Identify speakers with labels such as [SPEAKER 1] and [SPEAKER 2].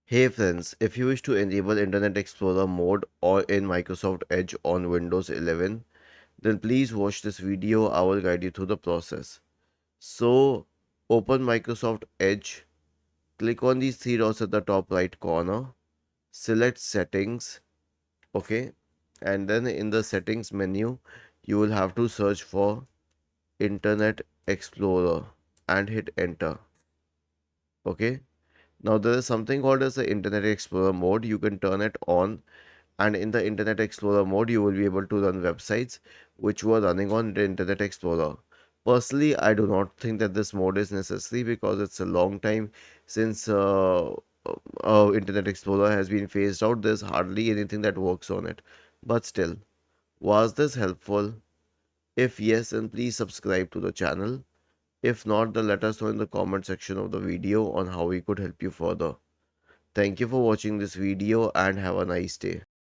[SPEAKER 1] Hey friends, if you wish to enable Internet Explorer mode or in Microsoft Edge on Windows 11, then please watch this video. I will guide you through the process. So, open Microsoft Edge, click on these three dots at the top right corner, select Settings, okay, and then in the Settings menu, you will have to search for Internet Explorer and hit Enter, okay. Now there is something called as the Internet Explorer mode. You can turn it on, and in the Internet Explorer mode you will be able to run websites which were running on the Internet Explorer. Personally, I do not think that this mode is necessary because it's a long time since Internet Explorer has been phased out. There's hardly anything that works on it. But still, was this helpful? If yes, then please subscribe to the channel. If not, then let us know in the comment section of the video on how we could help you further. Thank you for watching this video and have a nice day.